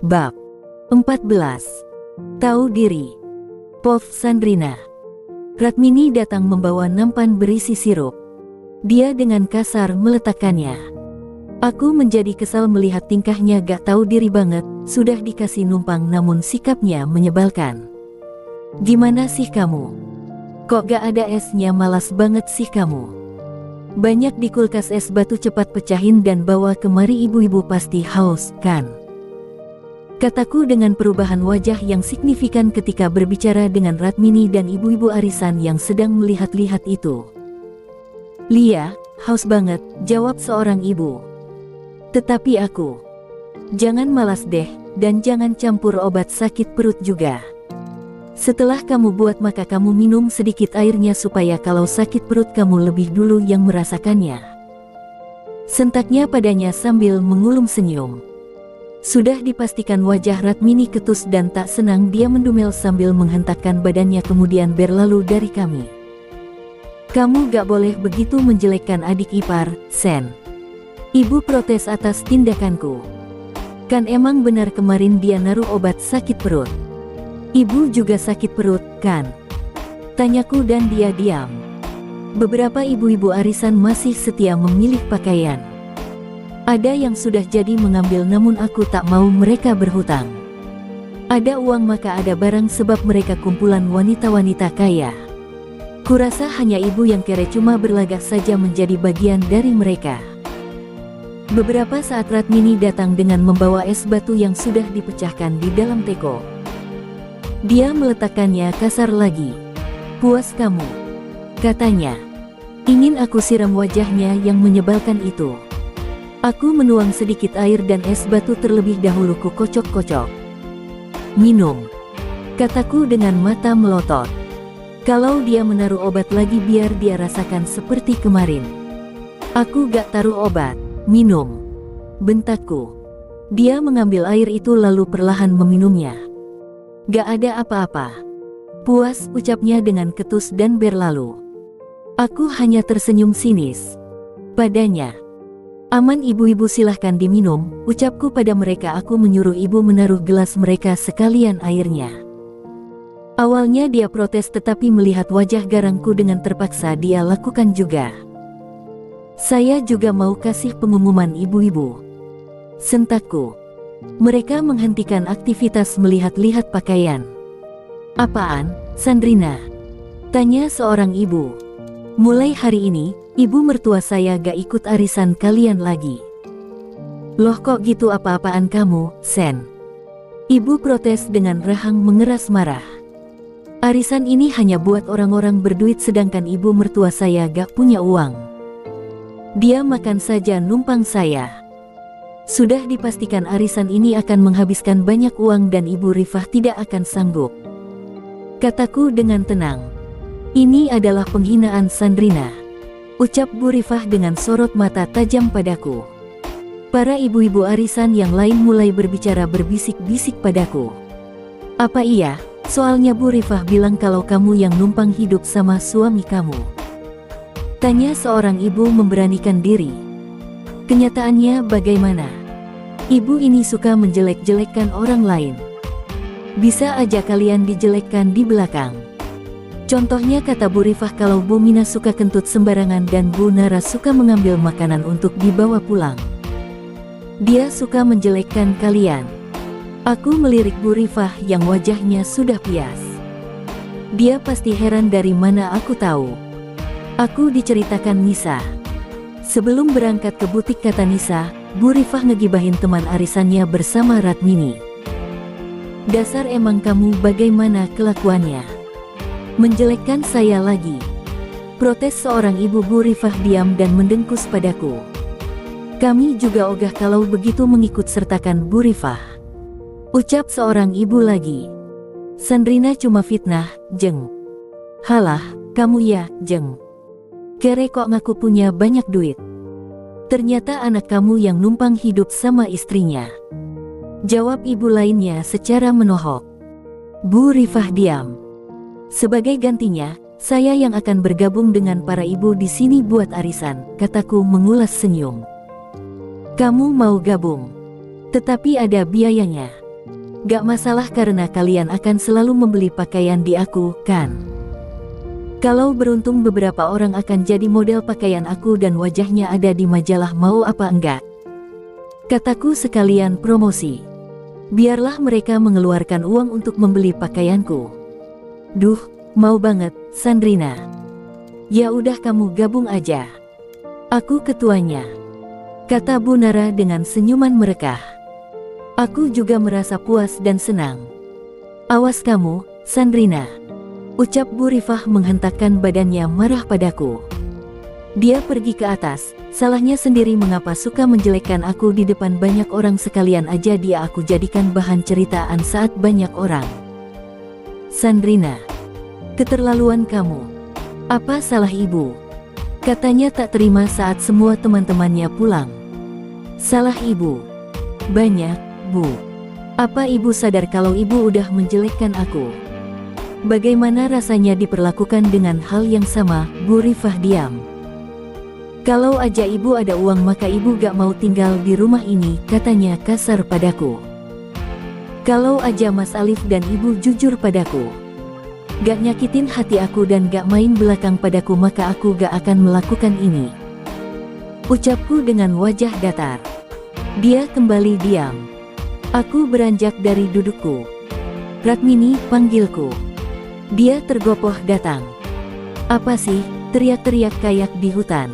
Bab 14. Tahu diri. Pov Sandrina. Ratmini datang membawa nampan berisi sirup. Dia dengan kasar meletakkannya. Aku menjadi kesal melihat tingkahnya gak tahu diri banget, sudah dikasih numpang namun sikapnya menyebalkan. Gimana sih kamu? Kok gak ada esnya, malas banget sih kamu. Banyak di kulkas es batu, cepat pecahin dan bawa kemari, ibu-ibu pasti haus, kan? Kataku dengan perubahan wajah yang signifikan ketika berbicara dengan Ratmini dan ibu-ibu arisan yang sedang melihat-lihat itu. Lia, haus banget, jawab seorang ibu. Tetapi aku, jangan malas deh, dan jangan campur obat sakit perut juga. Setelah kamu buat maka kamu minum sedikit airnya supaya kalau sakit perut kamu lebih dulu yang merasakannya. Sentaknya padanya sambil mengulum senyum. Sudah dipastikan wajah Ratmini ketus dan tak senang, dia mendumel sambil menghentakkan badannya kemudian berlalu dari kami. Kamu gak boleh begitu menjelekkan adik ipar, Sen. Ibu protes atas tindakanku. Kan emang benar kemarin dia naruh obat sakit perut. Ibu juga sakit perut, kan? Tanyaku dan dia diam. Beberapa ibu-ibu arisan masih setia memilih pakaian. Ada yang sudah jadi mengambil namun aku tak mau mereka berhutang. Ada uang maka ada barang sebab mereka kumpulan wanita-wanita kaya. Kurasa hanya ibu yang kere cuma berlagak saja menjadi bagian dari mereka. Beberapa saat Ratmini datang dengan membawa es batu yang sudah dipecahkan di dalam teko. Dia meletakkannya kasar lagi. Puas kamu? Katanya. Ingin aku siram wajahnya yang menyebalkan itu. Aku menuang sedikit air dan es batu terlebih dahulu ku kocok-kocok. Minum. Kataku dengan mata melotot. Kalau dia menaruh obat lagi biar dia rasakan seperti kemarin. Aku gak taruh obat. Minum. Bentakku. Dia mengambil air itu lalu perlahan meminumnya. Gak ada apa-apa. Puas, ucapnya dengan ketus dan berlalu. Aku hanya tersenyum sinis padanya. Aman ibu-ibu, silahkan diminum, ucapku pada mereka. Aku menyuruh ibu menaruh gelas mereka sekalian airnya. Awalnya dia protes tetapi melihat wajah garangku dengan terpaksa dia lakukan juga. Saya juga mau kasih pengumuman ibu-ibu, sentakku. Mereka menghentikan aktivitas melihat-lihat pakaian. Apaan, Sandrina? Tanya seorang ibu. Mulai hari ini, ibu mertua saya gak ikut arisan kalian lagi. Loh kok gitu, apa-apaan kamu, Sen? Ibu protes dengan rahang mengeras marah. Arisan ini hanya buat orang-orang berduit sedangkan ibu mertua saya gak punya uang. Dia makan saja numpang saya. Sudah dipastikan arisan ini akan menghabiskan banyak uang dan Ibu Rifah tidak akan sanggup. Kataku dengan tenang. Ini adalah penghinaan, Sandrina. Ucap Bu Rifah dengan sorot mata tajam padaku. Para ibu-ibu arisan yang lain mulai berbicara berbisik-bisik padaku. Apa iya? Soalnya Bu Rifah bilang kalau kamu yang numpang hidup sama suami kamu. Tanya seorang ibu memberanikan diri. Kenyataannya bagaimana? Ibu ini suka menjelek-jelekkan orang lain. Bisa aja kalian dijelekkan di belakang. Contohnya kata Bu Rifah kalau Bu Mina suka kentut sembarangan dan Bu Nara suka mengambil makanan untuk dibawa pulang. Dia suka menjelekkan kalian. Aku melirik Bu Rifah yang wajahnya sudah pias. Dia pasti heran dari mana aku tahu. Aku diceritakan Nisa. Sebelum berangkat ke butik, kata Nisa, Bu Rifah ngegibahin teman arisannya bersama Ratmini. Dasar emang kamu, bagaimana kelakuannya? Menjelekkan saya lagi. Protes seorang ibu. Bu Rifah diam dan mendengkus padaku. Kami juga ogah kalau begitu mengikut sertakan Bu Rifah. Ucap seorang ibu lagi. Sandrina cuma fitnah, Jeng. Halah, kamu ya, Jeng. Kere kok ngaku punya banyak duit. Ternyata anak kamu yang numpang hidup sama istrinya. Jawab ibu lainnya secara menohok. Bu Rifah diam. Sebagai gantinya, saya yang akan bergabung dengan para ibu di sini buat arisan, kataku mengulas senyum. Kamu mau gabung? Tetapi ada biayanya. Gak masalah karena kalian akan selalu membeli pakaian di aku, kan? Kalau beruntung beberapa orang akan jadi model pakaian aku dan wajahnya ada di majalah, mau apa enggak? Kataku sekalian promosi. Biarlah mereka mengeluarkan uang untuk membeli pakaianku. Duh, mau banget, Sandrina. Ya udah kamu gabung aja. Aku ketuanya, kata Bu Nara dengan senyuman merekah. Aku juga merasa puas dan senang. Awas kamu, Sandrina, ucap Bu Rifah menghentakkan badannya marah padaku. Dia pergi ke atas, salahnya sendiri mengapa suka menjelekkan aku di depan banyak orang, sekalian aja dia aku jadikan bahan ceritaan saat banyak orang. Sandrina, keterlaluan kamu. Apa salah ibu? Katanya tak terima saat semua teman-temannya pulang. Salah ibu? Banyak, Bu. Apa ibu sadar kalau ibu udah menjelekkan aku? Bagaimana rasanya diperlakukan dengan hal yang sama? Bu Rifah diam. Kalau aja ibu ada uang maka ibu gak mau tinggal di rumah ini, katanya kasar padaku. Kalau aja Mas Alif dan ibu jujur padaku, gak nyakitin hati aku dan gak main belakang padaku, maka aku gak akan melakukan ini, ucapku dengan wajah datar. Dia kembali diam. Aku beranjak dari dudukku. Ratmini, panggilku. Dia tergopoh datang. Apa sih, teriak-teriak kayak di hutan.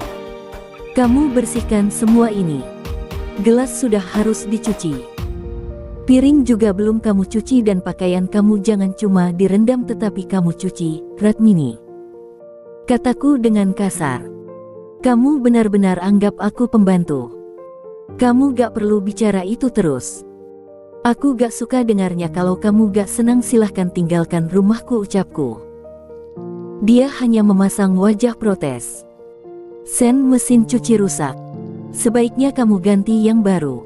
Kamu bersihkan semua ini. Gelas sudah harus dicuci. Piring juga belum kamu cuci dan pakaian kamu jangan cuma direndam tetapi kamu cuci, Ratmini. Kataku dengan kasar. Kamu benar-benar anggap aku pembantu. Kamu gak perlu bicara itu terus. Aku gak suka dengarnya. Kalau kamu gak senang silahkan tinggalkan rumahku, ucapku. Dia hanya memasang wajah protes. Sen, mesin cuci rusak. Sebaiknya kamu ganti yang baru.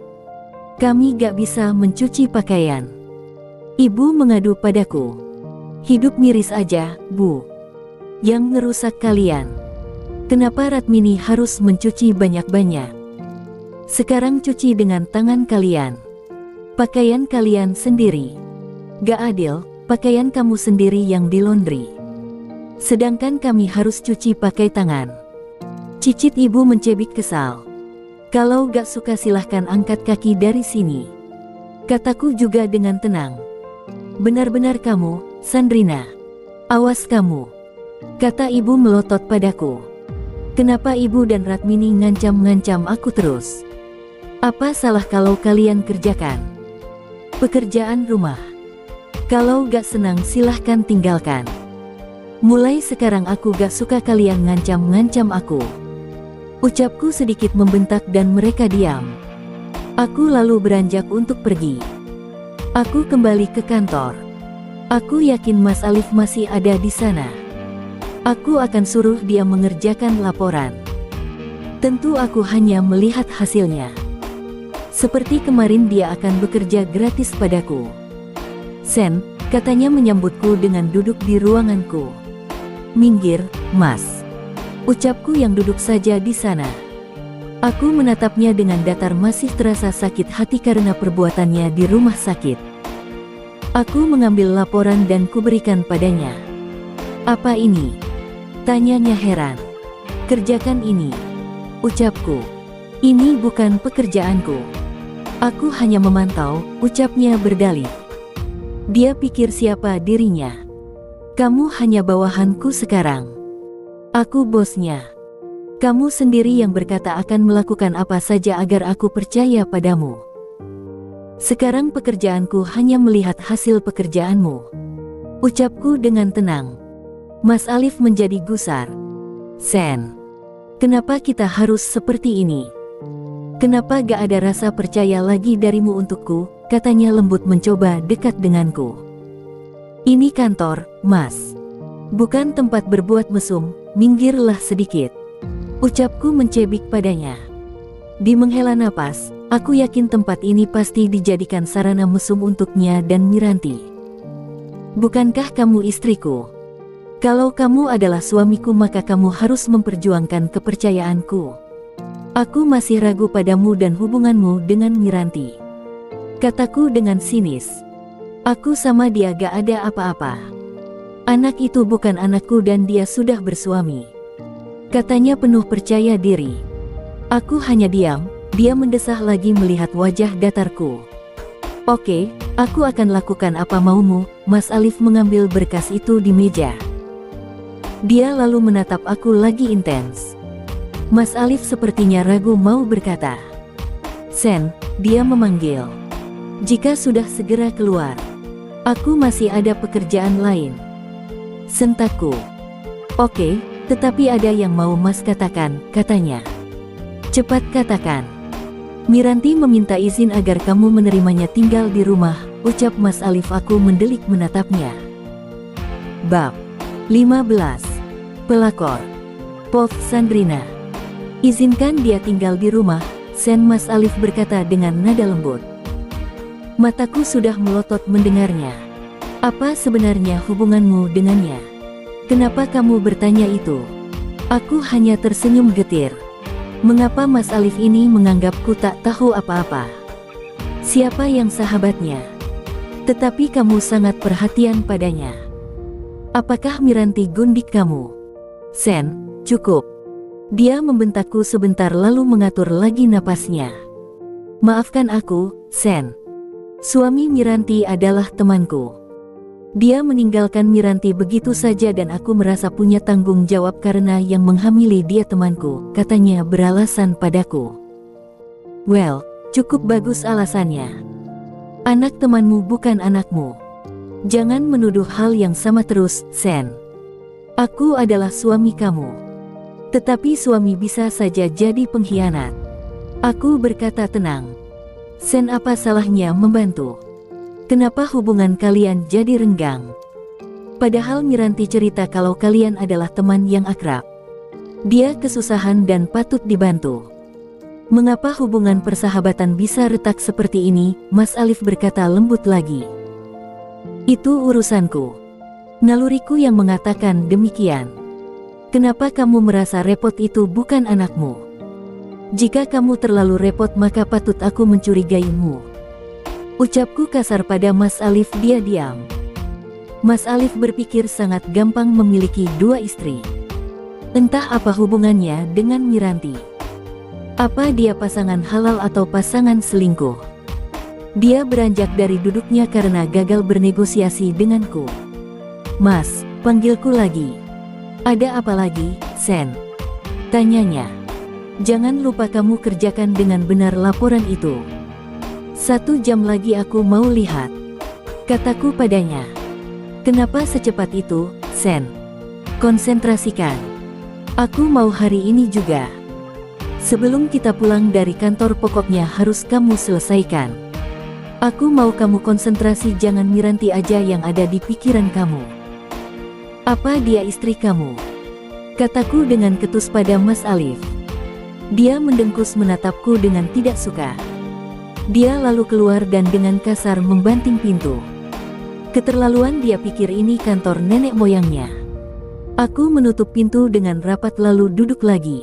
Kami gak bisa mencuci pakaian. Ibu mengadu padaku. Hidup miris aja, Bu. Yang ngerusak kalian. Kenapa Ratmini harus mencuci banyak-banyak? Sekarang cuci dengan tangan kalian. Pakaian kalian sendiri. Gak adil, pakaian kamu sendiri yang di laundry. Sedangkan kami harus cuci pakai tangan. Cicit ibu mencebik kesal. Kalau gak suka silahkan angkat kaki dari sini, kataku juga dengan tenang. Benar-benar kamu, Sandrina. Awas kamu, kata ibu melotot padaku. Kenapa ibu dan Ratmini ngancam-ngancam aku terus? Apa salah kalau kalian kerjakan pekerjaan rumah? Kalau gak senang silahkan tinggalkan. Mulai sekarang aku gak suka kalian ngancam-ngancam aku, ucapku sedikit membentak dan mereka diam. Aku lalu beranjak untuk pergi. Aku kembali ke kantor. Aku yakin Mas Alif masih ada di sana. Aku akan suruh dia mengerjakan laporan. Tentu aku hanya melihat hasilnya. Seperti kemarin dia akan bekerja gratis padaku. Sen, katanya menyambutku dengan duduk di ruanganku. Minggir, Mas, ucapku yang duduk saja di sana. Aku menatapnya dengan datar, masih terasa sakit hati karena perbuatannya di rumah sakit. Aku mengambil laporan dan kuberikan padanya. Apa ini? Tanyanya heran. Kerjakan ini, ucapku. Ini bukan pekerjaanku. Aku hanya memantau, ucapnya berdalih. Dia pikir siapa dirinya? Kamu hanya bawahanku sekarang. Aku bosnya. Kamu sendiri yang berkata akan melakukan apa saja agar aku percaya padamu. Sekarang pekerjaanku hanya melihat hasil pekerjaanmu, ucapku dengan tenang. Mas Alif menjadi gusar. Sen, kenapa kita harus seperti ini? Kenapa gak ada rasa percaya lagi darimu untukku? Katanya lembut mencoba dekat denganku. Ini kantor, Mas, bukan tempat berbuat mesum. Minggirlah sedikit, ucapku mencebik padanya. Di menghela napas, aku yakin tempat ini pasti dijadikan sarana mesum untuknya dan Miranti. Bukankah kamu istriku? Kalau kamu adalah suamiku maka kamu harus memperjuangkan kepercayaanku. Aku masih ragu padamu dan hubunganmu dengan Miranti, kataku dengan sinis. Aku sama dia gak ada apa-apa. Anak itu bukan anakku dan dia sudah bersuami. Katanya penuh percaya diri. Aku hanya diam, dia mendesah lagi melihat wajah datarku. Oke, aku akan lakukan apa maumu. Mas Alif mengambil berkas itu di meja. Dia lalu menatap aku lagi intens. Mas Alif sepertinya ragu mau berkata. Sen, dia memanggil. Jika sudah segera keluar. Aku masih ada pekerjaan lain. Sentakku. Oke, tetapi ada yang mau Mas katakan, katanya. Cepat katakan. Miranti meminta izin agar kamu menerimanya tinggal di rumah, ucap Mas Alif. Aku mendelik menatapnya. Bab 15. Pelakor. Pov Sandrina. Izinkan dia tinggal di rumah, Sen, Mas Alif berkata dengan nada lembut. Mataku sudah melotot mendengarnya. Apa sebenarnya hubunganmu dengannya? Kenapa kamu bertanya itu? Aku hanya tersenyum getir. Mengapa Mas Alif ini menganggapku tak tahu apa-apa? Siapa yang sahabatnya? Tetapi kamu sangat perhatian padanya. Apakah Miranti gundik kamu? Sen, cukup. Dia membentakku sebentar lalu mengatur lagi napasnya. Maafkan aku, Sen. Suami Miranti adalah temanku. Dia meninggalkan Miranti begitu saja dan aku merasa punya tanggung jawab karena yang menghamili dia temanku, katanya beralasan padaku. Well, cukup bagus alasannya. Anak temanmu bukan anakmu. Jangan menuduh hal yang sama terus, Sen. Aku adalah suami kamu. Tetapi suami bisa saja jadi pengkhianat. Aku berkata tenang. Sen, apa salahnya membantu? Kenapa hubungan kalian jadi renggang? Padahal Miranti cerita kalau kalian adalah teman yang akrab. Dia kesusahan dan patut dibantu. Mengapa hubungan persahabatan bisa retak seperti ini? Mas Alif berkata lembut lagi. Itu urusanku. Naluriku yang mengatakan demikian. Kenapa kamu merasa repot? Itu bukan anakmu. Jika kamu terlalu repot maka patut aku mencurigaimu. Ucapku kasar pada Mas Alif. Dia diam. Mas Alif berpikir sangat gampang memiliki dua istri. Entah apa hubungannya dengan Miranti. Apa dia pasangan halal atau pasangan selingkuh? Dia beranjak dari duduknya karena gagal bernegosiasi denganku. Mas, panggilku lagi. Ada apa lagi, Sen? Tanyanya. Jangan lupa kamu kerjakan dengan benar laporan itu. 1 jam lagi aku mau lihat. Kataku padanya. Kenapa secepat itu, Sen? Konsentrasikan. Aku mau hari ini juga. Sebelum kita pulang dari kantor pokoknya harus kamu selesaikan. Aku mau kamu konsentrasi, jangan Miranti aja yang ada di pikiran kamu. Apa dia istri kamu? Kataku dengan ketus pada Mas Alif. Dia mendengkus menatapku dengan tidak suka. Dia lalu keluar dan dengan kasar membanting pintu. Keterlaluan, dia pikir ini kantor nenek moyangnya. Aku menutup pintu dengan rapat lalu duduk lagi.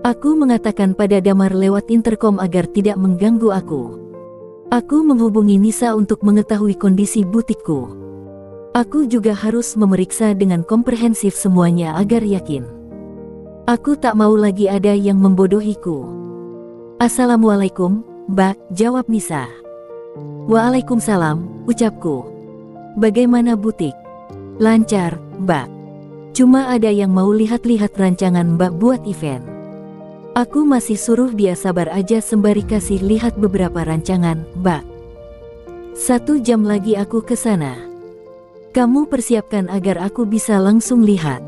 Aku mengatakan pada Damar lewat interkom agar tidak mengganggu aku. Aku menghubungi Nisa untuk mengetahui kondisi butikku. Aku juga harus memeriksa dengan komprehensif semuanya agar yakin. Aku tak mau lagi ada yang membodohiku. Assalamualaikum, Mbak, jawab Nisa. Waalaikumsalam, ucapku. Bagaimana butik? Lancar, Mbak. Cuma ada yang mau lihat-lihat rancangan Mbak buat event. Aku masih suruh dia sabar aja sembari kasih lihat beberapa rancangan, Mbak. 1 jam lagi aku ke sana. Kamu persiapkan agar aku bisa langsung lihat.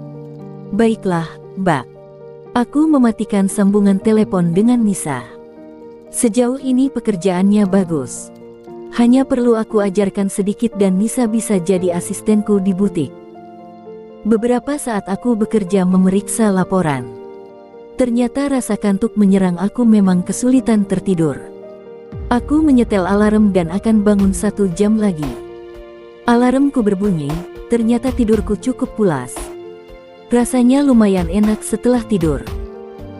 Baiklah, Mbak. Aku mematikan sambungan telepon dengan Nisa. Sejauh ini pekerjaannya bagus. Hanya perlu aku ajarkan sedikit dan Nisa bisa jadi asistenku di butik. Beberapa saat aku bekerja memeriksa laporan. Ternyata rasa kantuk menyerang aku, memang kesulitan tertidur. Aku menyetel alarm dan akan bangun 1 jam lagi. Alarmku berbunyi, ternyata tidurku cukup pulas. Rasanya lumayan enak setelah tidur.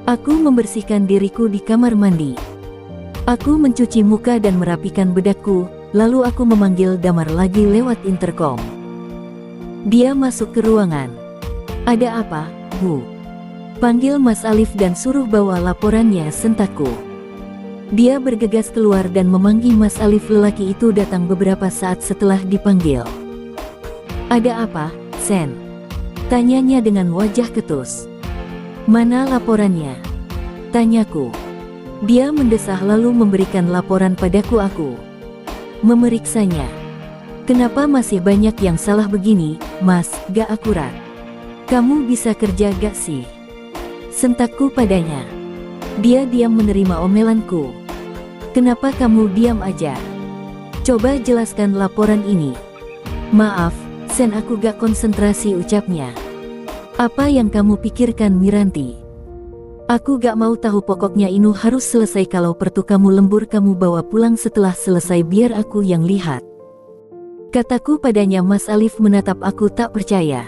Aku membersihkan diriku di kamar mandi. Aku mencuci muka dan merapikan bedakku, Lalu aku memanggil Damar lagi lewat intercom. Dia masuk ke ruangan. Ada apa, Bu? Panggil Mas Alif dan suruh bawa laporannya, sentakku. Dia bergegas keluar dan memanggil Mas Alif. Lelaki itu datang beberapa saat setelah dipanggil. Ada apa, Sen? Tanyanya dengan wajah ketus. Mana laporannya? Tanyaku. Dia mendesah lalu memberikan laporan padaku. Aku memeriksanya. Kenapa masih banyak yang salah begini, Mas? Gak akurat. Kamu bisa kerja gak sih? Sentakku padanya. Dia diam menerima omelanku. Kenapa kamu diam aja? Coba jelaskan laporan ini. Maaf, Sen, aku gak konsentrasi, ucapnya. Apa yang kamu pikirkan, Miranti? Aku gak mau tahu, pokoknya ini harus selesai. Kalau perlu kamu lembur, kamu bawa pulang setelah selesai, biar aku yang lihat. Kataku padanya. Mas Alif menatap aku tak percaya.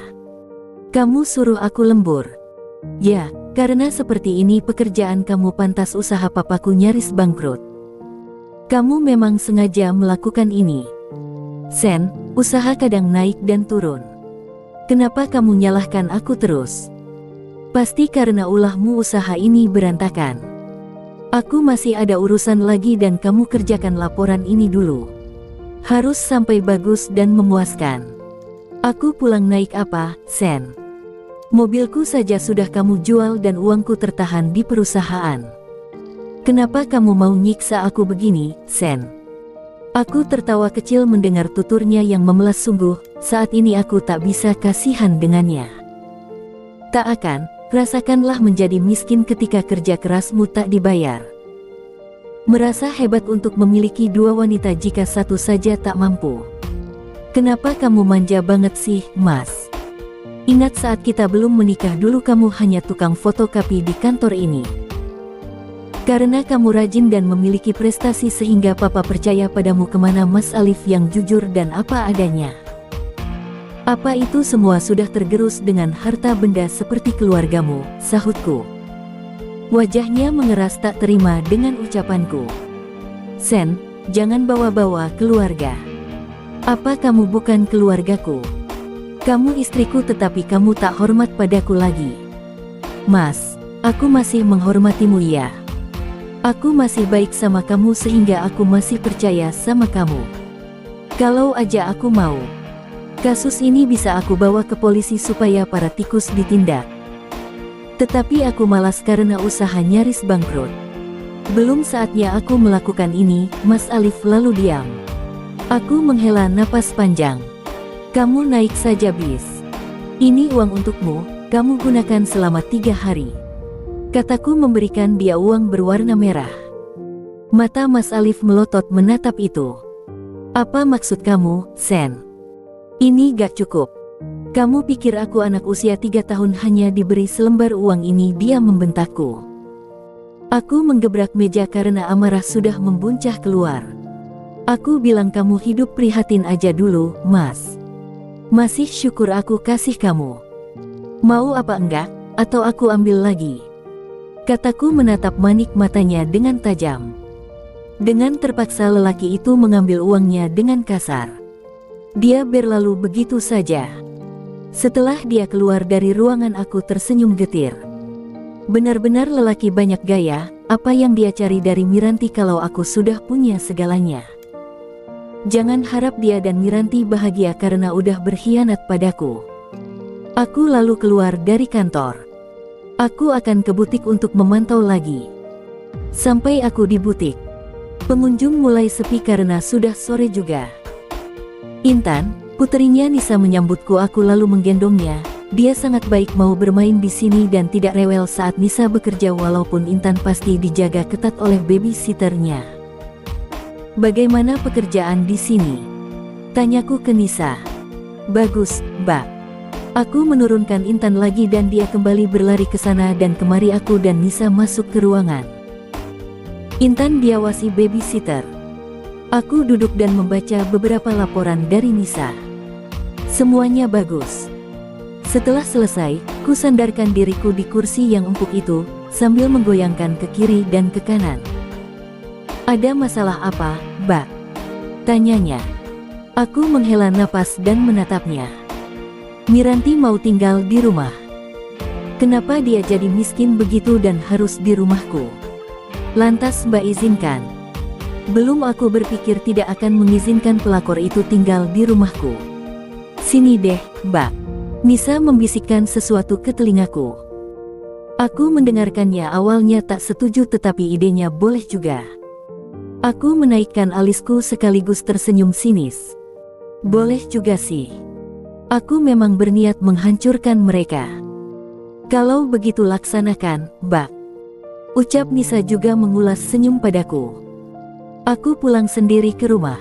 Kamu suruh aku lembur? Ya, karena seperti ini pekerjaan kamu, pantas usaha papaku nyaris bangkrut. Kamu memang sengaja melakukan ini. Sen, usaha kadang naik dan turun. Kenapa kamu nyalahkan aku terus? Pasti karena ulahmu usaha ini berantakan. Aku masih ada urusan lagi dan kamu kerjakan laporan ini dulu. Harus sampai bagus dan memuaskan. Aku pulang naik apa, Sen? Mobilku saja sudah kamu jual dan uangku tertahan di perusahaan. Kenapa kamu mau nyiksa aku begini, Sen? Aku tertawa kecil mendengar tuturnya yang memelas sungguh. Saat ini aku tak bisa kasihan dengannya. Tak akan, rasakanlah menjadi miskin ketika kerja kerasmu tak dibayar. Merasa hebat untuk memiliki dua wanita jika satu saja tak mampu. Kenapa kamu manja banget sih, Mas? Ingat saat kita belum menikah dulu kamu hanya tukang fotokopi di kantor ini. Karena kamu rajin dan memiliki prestasi sehingga papa percaya padamu. Kemana Mas Alif yang jujur dan apa adanya? Apa itu semua sudah tergerus dengan harta benda seperti keluargamu, sahutku. Wajahnya mengeras tak terima dengan ucapanku. Sen, jangan bawa-bawa keluarga. Apa kamu bukan keluargaku? Kamu istriku tetapi kamu tak hormat padaku lagi. Mas, aku masih menghormatimu ya. Aku masih baik sama kamu sehingga aku masih percaya sama kamu. Kalau aja aku mau, kasus ini bisa aku bawa ke polisi supaya para tikus ditindak. Tetapi aku malas karena usaha nyaris bangkrut. Belum saatnya aku melakukan ini. Mas Alif lalu diam. Aku menghela napas panjang. Kamu naik saja bis. Ini uang untukmu, kamu gunakan selama 3 hari. Kataku memberikan dia uang berwarna merah. Mata Mas Alif melotot menatap itu. Apa maksud kamu, Sen? Ini gak cukup. Kamu pikir aku anak usia 3 tahun hanya diberi selembar uang ini? Dia membentakku. Aku menggebrak meja karena amarah sudah membuncah keluar. Aku bilang kamu hidup prihatin aja dulu, Mas. Masih syukur aku kasih kamu. Mau apa enggak, atau aku ambil lagi? Kataku menatap manik matanya dengan tajam. Dengan terpaksa lelaki itu mengambil uangnya dengan kasar. Dia berlalu begitu saja. Setelah dia keluar dari ruangan aku tersenyum getir. Benar-benar lelaki banyak gaya, apa yang dia cari dari Miranti kalau aku sudah punya segalanya? Jangan harap dia dan Miranti bahagia karena udah berkhianat padaku. Aku lalu keluar dari kantor. Aku akan ke butik untuk memantau lagi. Sampai aku di butik, pengunjung mulai sepi karena sudah sore juga. Intan, puterinya Nisa menyambutku. Aku lalu menggendongnya. Dia sangat baik, mau bermain di sini dan tidak rewel saat Nisa bekerja walaupun Intan pasti dijaga ketat oleh babysitternya. Bagaimana pekerjaan di sini? Tanyaku ke Nisa. Bagus, Mbak. Aku menurunkan Intan lagi dan dia kembali berlari ke sana dan kemari. Aku dan Nisa masuk ke ruangan. Intan diawasi babysitter. Aku duduk dan membaca beberapa laporan dari Nisa. Semuanya bagus. Setelah selesai, ku sandarkan diriku di kursi yang empuk itu, sambil menggoyangkan ke kiri dan ke kanan. Ada masalah apa, Mbak? Tanyanya. Aku menghela napas dan menatapnya. Miranti mau tinggal di rumah. Kenapa dia jadi miskin begitu dan harus di rumahku? Lantas Mbak izinkan? Belum, aku berpikir tidak akan mengizinkan pelakor itu tinggal di rumahku. Sini deh, Mbak. Nisa membisikkan sesuatu ke telingaku. Aku mendengarkannya, awalnya tak setuju tetapi idenya boleh juga. Aku menaikkan alisku sekaligus tersenyum sinis. Boleh juga sih. Aku memang berniat menghancurkan mereka. Kalau begitu laksanakan, Mbak. Ucap Nisa juga mengulas senyum padaku. Aku pulang sendiri ke rumah.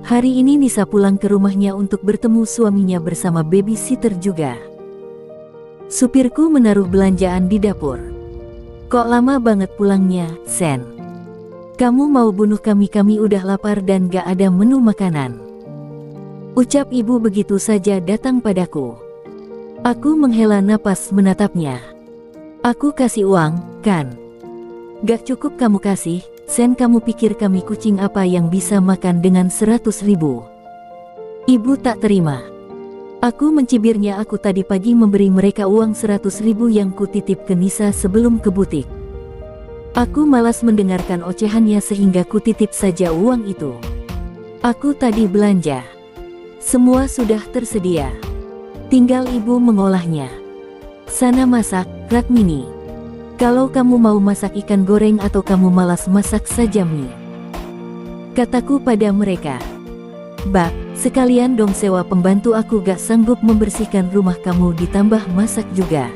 Hari ini Nisa pulang ke rumahnya untuk bertemu suaminya bersama babysitter juga. Supirku menaruh belanjaan di dapur. Kok lama banget pulangnya, Sen? Kamu mau bunuh kami udah lapar dan gak ada menu makanan. Ucap ibu begitu saja datang padaku. Aku menghela napas menatapnya. Aku kasih uang, kan? Gak cukup kamu kasih, Sen. Kamu pikir kami kucing apa yang bisa makan dengan 100.000? Ibu tak terima. Aku mencibirnya. Aku tadi pagi memberi mereka uang 100.000 yang kutitip ke Nisa sebelum ke butik. Aku malas mendengarkan ocehannya sehingga kutitip saja uang itu. Aku tadi belanja. Semua sudah tersedia. Tinggal ibu mengolahnya. Sana masak, Ratmini. Kalau kamu mau masak ikan goreng atau kamu malas masak saja mie. Kataku pada mereka. Bak, sekalian dong sewa pembantu, aku gak sanggup membersihkan rumah kamu ditambah masak juga.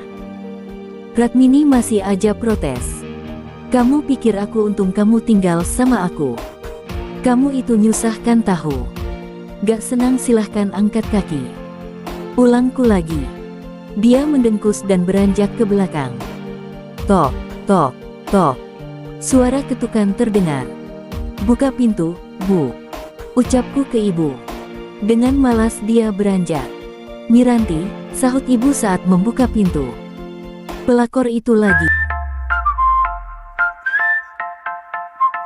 Ratmini masih aja protes. Kamu pikir aku untung kamu tinggal sama aku? Kamu itu nyusahkan tahu. Gak senang silahkan angkat kaki. Ulangku lagi. Dia mendengkus dan beranjak ke belakang. Tok, tok, tok. Suara ketukan terdengar. Buka pintu, Bu. Ucapku ke ibu. Dengan malas dia beranjak. Miranti, sahut ibu saat membuka pintu. Pelakor itu lagi.